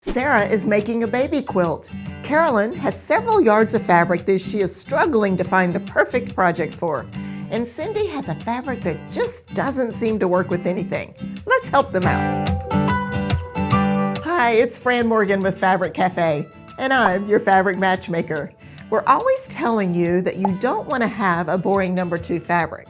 Sarah is making a baby quilt. Carolyn has several yards of fabric that she is struggling to find the perfect project for. And Cindy has a fabric that just doesn't seem to work with anything. Let's help them out. Hi, it's Fran Morgan with Fabric Café, and I'm your fabric matchmaker. We're always telling you that you don't want to have a boring number 2 fabric.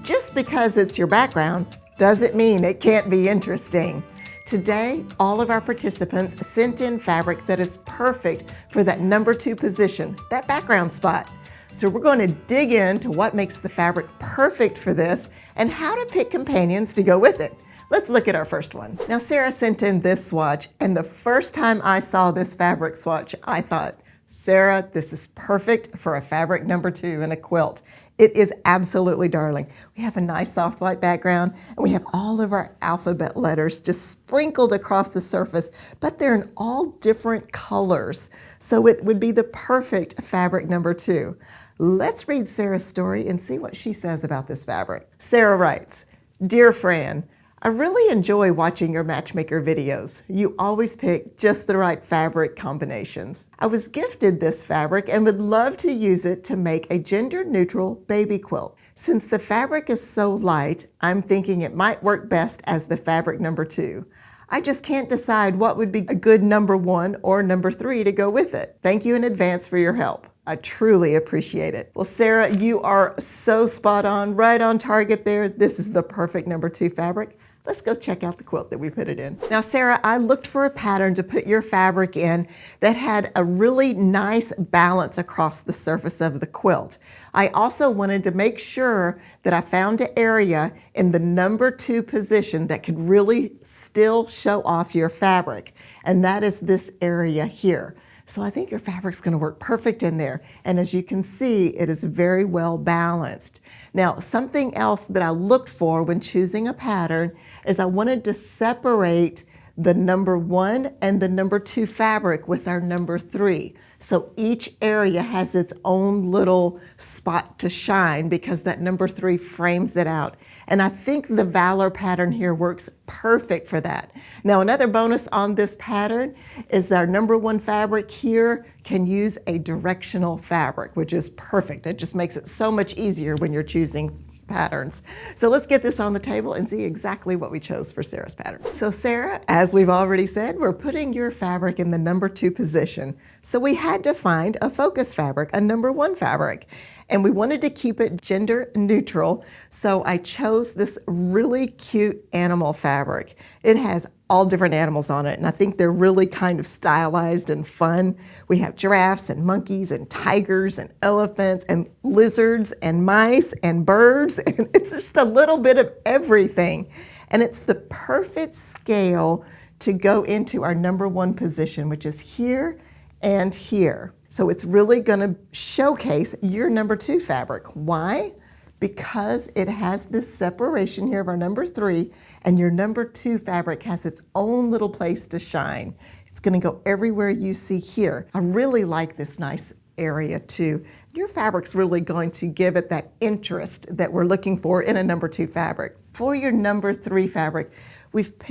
Just because it's your background doesn't mean it can't be interesting. Today, all of our participants sent in fabric that is perfect for that number 2 position, that background spot. So we're going to dig into what makes the fabric perfect for this and how to pick companions to go with it. Let's look at our first one. Now, Sarah sent in this swatch, and the first time I saw this fabric swatch, I thought, Sarah, this is perfect for a fabric number 2 in a quilt. It is absolutely darling. We have a nice soft white background, and we have all of our alphabet letters just sprinkled across the surface, but they're in all different colors. So it would be the perfect fabric number 2. Let's read Sarah's story and see what she says about this fabric. Sarah writes, "Dear Fran, I really enjoy watching your Matchmaker videos. You always pick just the right fabric combinations. I was gifted this fabric and would love to use it to make a gender-neutral baby quilt. Since the fabric is so light, I'm thinking it might work best as the fabric number 2. I just can't decide what would be a good number 1 or number 3 to go with it. Thank you in advance for your help. I truly appreciate it." Well, Sarah, you are so spot on, right on target there. This is the perfect number 2 fabric. Let's go check out the quilt that we put it in. Now, Sarah, I looked for a pattern to put your fabric in that had a really nice balance across the surface of the quilt. I also wanted to make sure that I found an area in the number 2 position that could really still show off your fabric, and that is this area here. So I think your fabric's going to work perfect in there. And as you can see, it is very well balanced. Now, something else that I looked for when choosing a pattern is I wanted to separate the number 1 and the number 2 fabric with our number 3. So each area has its own little spot to shine because that number 3 frames it out. And I think the Valor pattern here works perfect for that. Now, another bonus on this pattern is our number 1 fabric here can use a directional fabric, which is perfect. It just makes it so much easier when you're choosing patterns. So let's get this on the table and see exactly what we chose for Sarah's pattern. So Sarah, as we've already said, we're putting your fabric in the number 2 position. So we had to find a focus fabric, a number 1 fabric. And we wanted to keep it gender neutral, so I chose this really cute animal fabric. It has all different animals on it, and I think they're really kind of stylized and fun. We have giraffes and monkeys and tigers and elephants and lizards and mice and birds, and it's just a little bit of everything. And it's the perfect scale to go into our number 1 position, which is here and here. So it's really going to showcase your number 2 fabric. Why? Because it has this separation here of our number 3, and your number 2 fabric has its own little place to shine. It's going to go everywhere you see here. I really like this nice area too. Your fabric's really going to give it that interest that we're looking for in a number 2 fabric. For your number 3 fabric,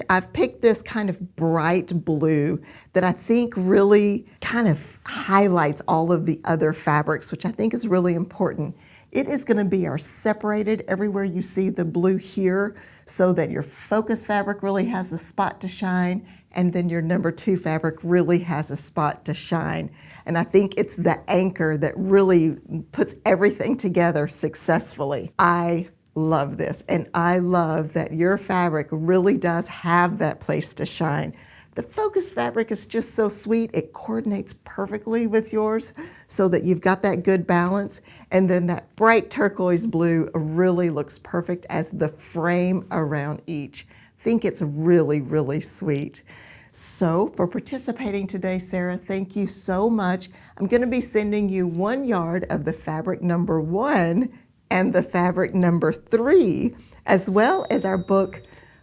I've picked this kind of bright blue that I think really kind of highlights all of the other fabrics, which I think is really important. It is going to be our separated everywhere you see the blue here, so that your focus fabric really has a spot to shine, and then your number 2 fabric really has a spot to shine. And I think it's the anchor that really puts everything together successfully. I love this, and I love that your fabric really does have that place to shine. The focus fabric is just so sweet. It coordinates perfectly with yours so that you've got that good balance. And then that bright turquoise blue really looks perfect as the frame around each. I think it's really, really sweet. So for participating today, Sarah, thank you so much. I'm going to be sending you 1 yard of the fabric number 1 and the fabric number 3, as well as our book,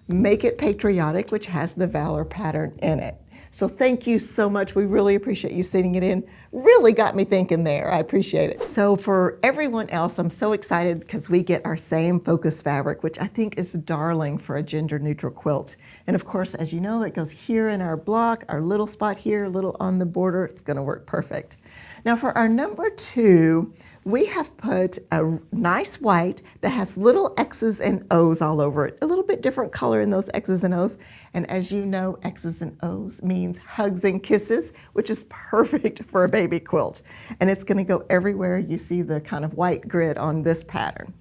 Make It Patriotic, which has the Valor pattern in it. So thank you so much. We really appreciate you sending it in. Really got me thinking there. I appreciate it. So for everyone else, I'm so excited because we get our same focus fabric, which I think is darling for a gender neutral quilt. And of course, as you know, it goes here in our block, our little spot here, a little on the border. It's going to work perfect. Now for our number 2, we have put a nice white that has little X's and O's all over it. A little bit different color in those X's and O's. And as you know, X's and O's means hugs and kisses, which is perfect for a baby quilt. And it's going to go everywhere you see the kind of white grid on this pattern.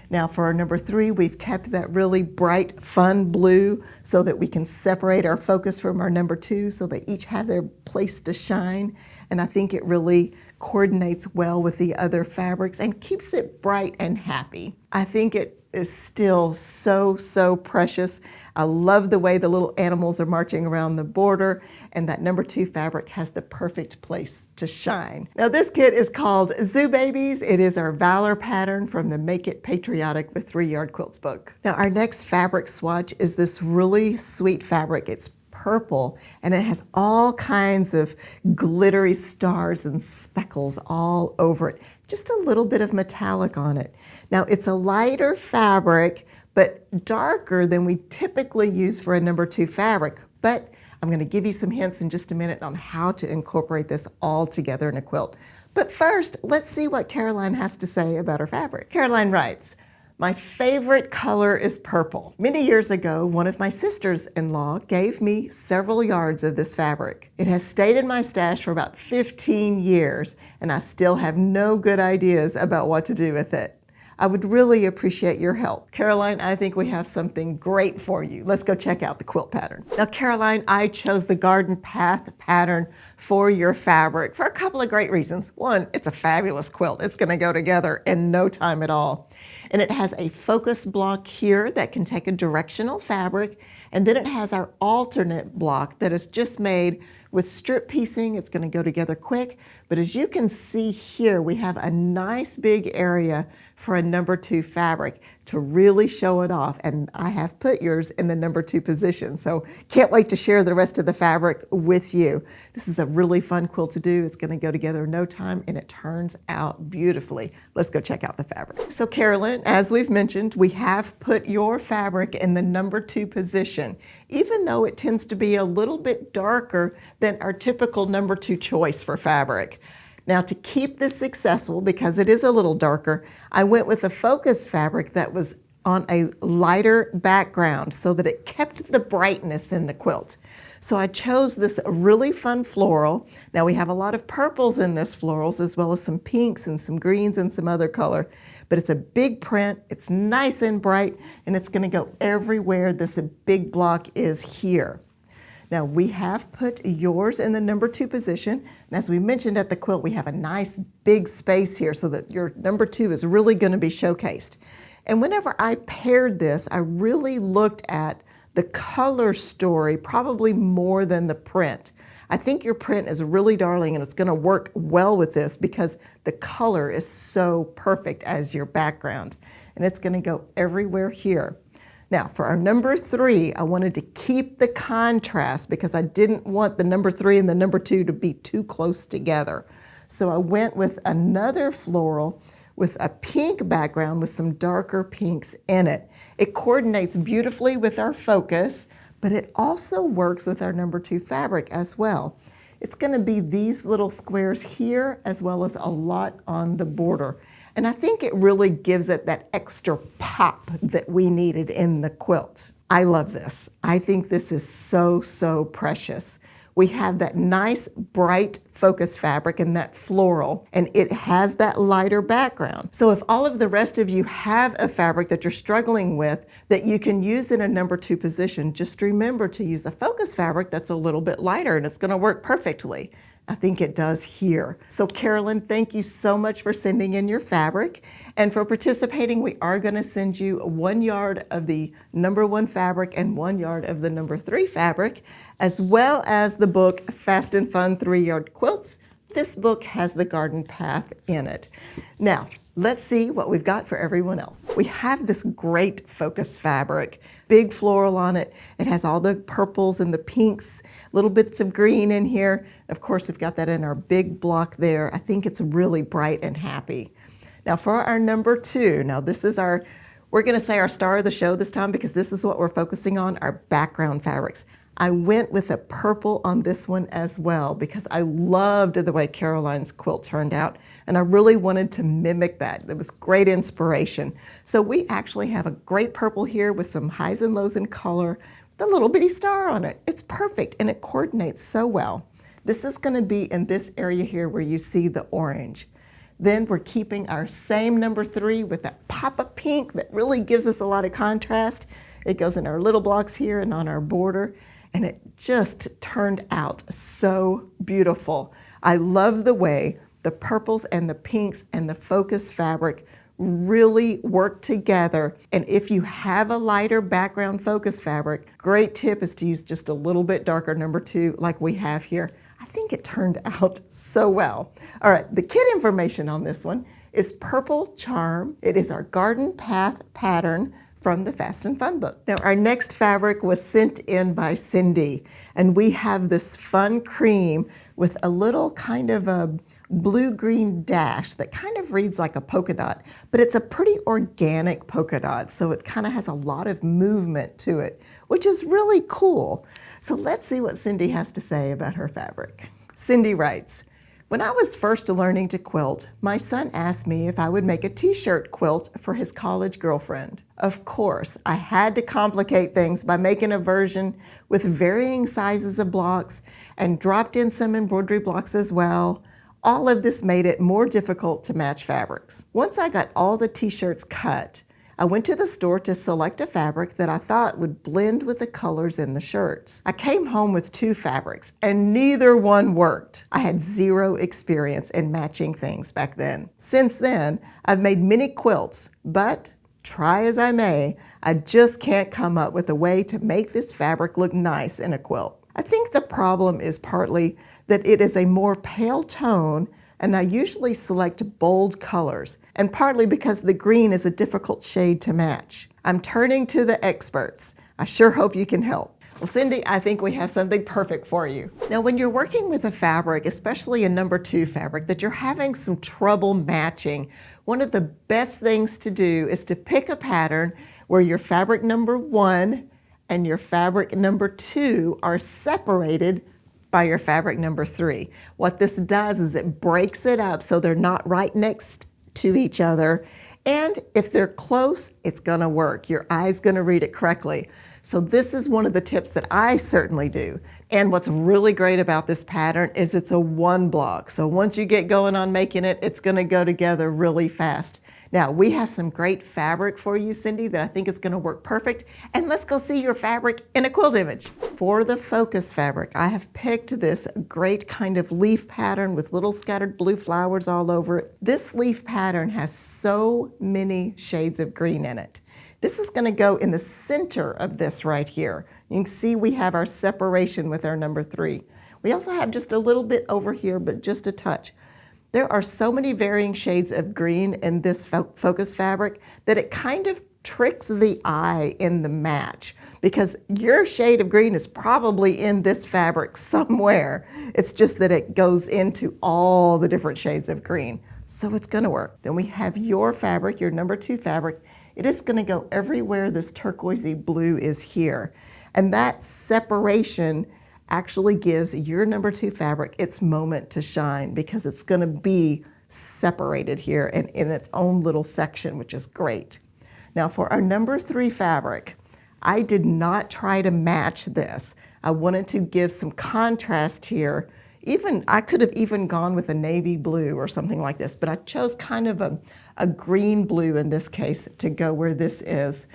Now for our number 3, we've kept that really bright, fun blue so that we can separate our focus from our number 2 so they each have their place to shine. And I think it really coordinates well with the other fabrics and keeps it bright and happy. I think it is still so precious. I love the way the little animals are marching around the border, and that number 2 fabric has the perfect place to shine. Now this kit is called Zoo Babies. It is our Valor pattern from the Make It Patriotic with 3-Yard Quilts book. Now our next fabric swatch is this really sweet fabric. It's purple, and it has all kinds of glittery stars and speckles all over it. Just a little bit of metallic on it. Now it's a lighter fabric, but darker than we typically use for a number 2 fabric. But I'm going to give you some hints in just a minute on how to incorporate this all together in a quilt. But first, let's see what Caroline has to say about her fabric. Caroline writes, "My favorite color is purple. Many years ago, one of my sisters-in-law gave me several yards of this fabric. It has stayed in my stash for about 15 years, and I still have no good ideas about what to do with it. I would really appreciate your help." Caroline, I think we have something great for you. Let's go check out the quilt pattern. Now, Caroline, I chose the Garden Path pattern for your fabric for a couple of great reasons. One, it's a fabulous quilt. It's going to go together in no time at all. And it has a focus block here that can take a directional fabric, and then it has our alternate block that is just made with strip piecing. It's going to go together quick, but as you can see here, we have a nice big area for a number 2 fabric to really show it off, and I have put yours in the number 2 position, so can't wait to share the rest of the fabric with you. This is a really fun quilt to do. It's going to go together in no time, and it turns out beautifully. Let's go check out the fabric. So Carolyn, as we've mentioned, we have put your fabric in the number 2 position, even though it tends to be a little bit darker than our typical number 2 choice for fabric. Now to keep this successful, because it is a little darker, I went with a focus fabric that was on a lighter background so that it kept the brightness in the quilt. So I chose this really fun floral. Now we have a lot of purples in this florals, as well as some pinks and some greens and some other color. But it's a big print, it's nice and bright, and it's going to go everywhere this big block is here. Now we have put yours in the number 2 position, and as we mentioned at the quilt, we have a nice big space here so that your number 2 is really going to be showcased. And whenever I paired this, I really looked at the color story probably more than the print. I think your print is really darling, and it's going to work well with this because the color is so perfect as your background, and it's going to go everywhere here. Now, for our number 3, I wanted to keep the contrast because I didn't want the number 3 and the number 2 to be too close together. So I went with another floral with a pink background with some darker pinks in it. It coordinates beautifully with our focus, but it also works with our number 2 fabric as well. It's going to be these little squares here as well as a lot on the border. And I think it really gives it that extra pop that we needed in the quilt. I love this. I think this is so precious. We have that nice bright focus fabric and that floral, and it has that lighter background. So if all of the rest of you have a fabric that you're struggling with that you can use in a number 2 position, just remember to use a focus fabric that's a little bit lighter, and it's going to work perfectly. I think it does here. So Carolyn, thank you so much for sending in your fabric. And for participating, we are going to send you 1 yard of the number 1 fabric and 1 yard of the number 3 fabric, as well as the book Fast and Fun 3-Yard Quilts, This book has the garden path in it. Now, let's see what we've got for everyone else. We have this great focus fabric, big floral on it. It has all the purples and the pinks, little bits of green in here. Of course, we've got that in our big block there. I think it's really bright and happy. Now for our number 2, now this is we're gonna say our star of the show this time because this is what we're focusing on, our background fabrics. I went with a purple on this one as well because I loved the way Caroline's quilt turned out and I really wanted to mimic that. It was great inspiration. So we actually have a great purple here with some highs and lows in color, with a little bitty star on it. It's perfect and it coordinates so well. This is gonna be in this area here where you see the orange. Then we're keeping our same number 3 with that pop of pink that really gives us a lot of contrast. It goes in our little blocks here and on our border. And it just turned out so beautiful. I love the way the purples and the pinks and the focus fabric really work together. And if you have a lighter background focus fabric, great tip is to use just a little bit darker number 2 like we have here. I think it turned out so well. All right, the kit information on this one is Purple Charm. It is our garden path pattern from the Fast and Fun book. Now our next fabric was sent in by Cindy, and we have this fun cream with a little kind of a blue-green dash that kind of reads like a polka dot, but it's a pretty organic polka dot, so it kind of has a lot of movement to it, which is really cool. So let's see what Cindy has to say about her fabric. Cindy writes, when I was first learning to quilt, my son asked me if I would make a t-shirt quilt for his college girlfriend. Of course, I had to complicate things by making a version with varying sizes of blocks and dropped in some embroidery blocks as well. All of this made it more difficult to match fabrics. Once I got all the t-shirts cut, I went to the store to select a fabric that I thought would blend with the colors in the shirts. I came home with 2 fabrics and neither one worked. I had 0 experience in matching things back then. Since then, I've made many quilts, but try as I may, I just can't come up with a way to make this fabric look nice in a quilt. I think the problem is partly that it is a more pale tone and I usually select bold colors, and partly because the green is a difficult shade to match. I'm turning to the experts. I sure hope you can help. Well, Cindy, I think we have something perfect for you. Now, when you're working with a fabric, especially a number 2 fabric, that you're having some trouble matching, one of the best things to do is to pick a pattern where your fabric number 1 and your fabric number 2 are separated by your fabric number 3. What this does is it breaks it up so they're not right next to each other. And if they're close, it's gonna work. Your eye's gonna read it correctly. So this is one of the tips that I certainly do. And what's really great about this pattern is it's a 1 block. So once you get going on making it, it's gonna go together really fast. Now, we have some great fabric for you, Cindy, that I think is gonna work perfect. And let's go see your fabric in a quilt image. For the focus fabric, I have picked this great kind of leaf pattern with little scattered blue flowers all over it. This leaf pattern has so many shades of green in it. This is gonna go in the center of this right here. You can see we have our separation with our number 3. We also have just a little bit over here, but just a touch. There are so many varying shades of green in this focus fabric that it kind of tricks the eye in the match because your shade of green is probably in this fabric somewhere. It's just that it goes into all the different shades of green. So it's gonna work. Then we have your fabric, your number 2 fabric. It is gonna go everywhere this turquoisey blue is here. And that separation actually gives your number 2 fabric its moment to shine because it's gonna be separated here and in its own little section, which is great. Now for our number 3 fabric, I did not try to match this. I wanted to give some contrast here. I could have even gone with a navy blue or something like this, but I chose kind of a green blue in this case to go where this is,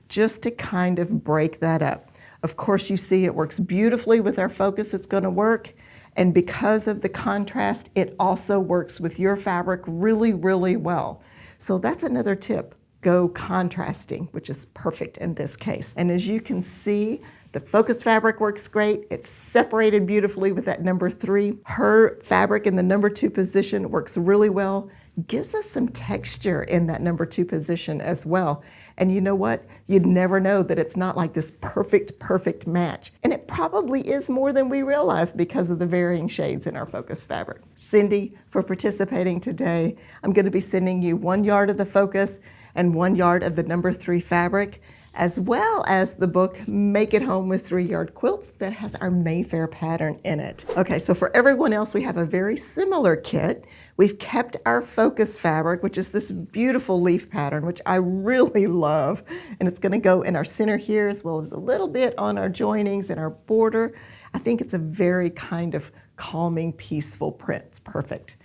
just to kind of break that up. Of course, you see it works beautifully with our focus. It's going to work. And because of the contrast, it also works with your fabric really, really well. So that's another tip. Go contrasting, which is perfect in this case. And as you can see, The focus fabric works great. It's separated beautifully with that number 3. Her fabric in the number 2 position works really well. Gives us some texture in that number 2 position as well. And you know what? You'd never know that it's not like this perfect match. And it probably is more than we realize because of the varying shades in our focus fabric. Cindy, for participating today, I'm going to be sending you 1 yard of the focus and 1 yard of the number 3 fabric, as well as the book Make It Home with 3-Yard Quilts that has our Mayfair pattern in it. Okay, so for everyone else, we have a very similar kit. We've kept our focus fabric, which is this beautiful leaf pattern, which I really love. And it's gonna go in our center here, as well as a little bit on our joinings and our border. I think it's a very kind of calming, peaceful print. It's perfect.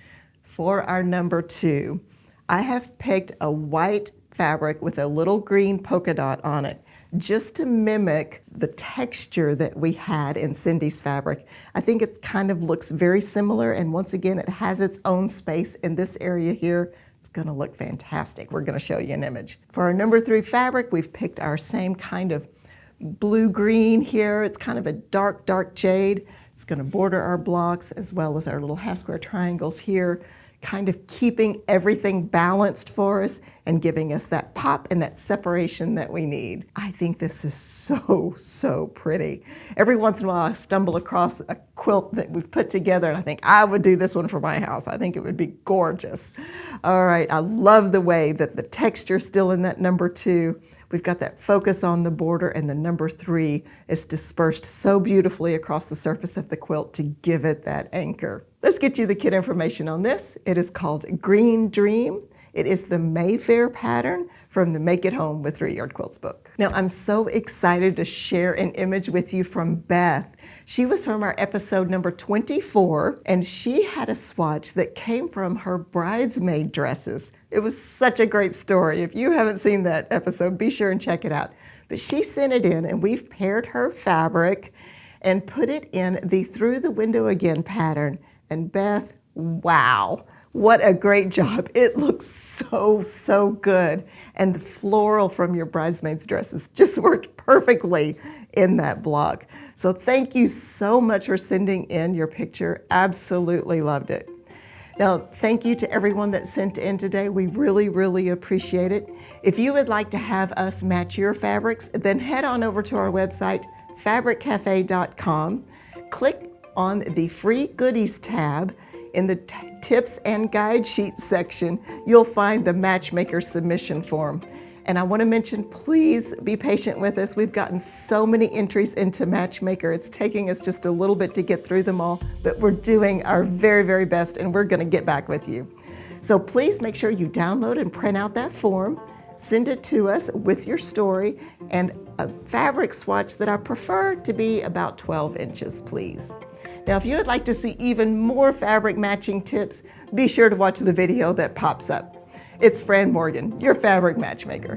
For our number 2, I have picked a white fabric with a little green polka dot on it, just to mimic the texture that we had in Cindy's fabric. I think it kind of looks very similar, and once again, it has its own space in this area here. It's gonna look fantastic. We're gonna show you an image. For our number 3 fabric, we've picked our same kind of blue-green here. It's kind of a dark jade. It's gonna border our blocks as well as our little half square triangles here, kind of keeping everything balanced for us and giving us that pop and that separation that we need. I think this is so pretty. Every once in a while I stumble across a quilt that we've put together and I think I would do this one for my house. I think it would be gorgeous. All right, I love the way that the texture's still in that number 2. We've got that focus on the border, and the number 3 is dispersed so beautifully across the surface of the quilt to give it that anchor. Let's get you the kit information on this. It is called Green Dream. It is the Mayfair pattern from the Make It Home with 3-Yard Quilts book. Now, I'm so excited to share an image with you from Beth. She was from our episode number 24, and she had a swatch that came from her bridesmaid dresses. It was such a great story. If you haven't seen that episode, be sure and check it out. But she sent it in, and we've paired her fabric and put it in the Through the Window Again pattern. And Beth, wow. What a great job. It looks so good. And the floral from your bridesmaids dresses just worked perfectly in that block. So thank you so much for sending in your picture. Absolutely loved it. Now, thank you to everyone that sent in today. We really appreciate it. If you would like to have us match your fabrics, then head on over to our website, fabriccafe.com. Click on the free goodies tab. In the tips and guide sheet section, you'll find the Matchmaker submission form. And I want to mention, please be patient with us. We've gotten so many entries into Matchmaker. It's taking us just a little bit to get through them all, but we're doing our very best, and we're going to get back with you. So please make sure you download and print out that form, send it to us with your story, and a fabric swatch that I prefer to be about 12 inches, please. Now, if you would like to see even more fabric matching tips, be sure to watch the video that pops up. It's Fran Morgan, your fabric matchmaker.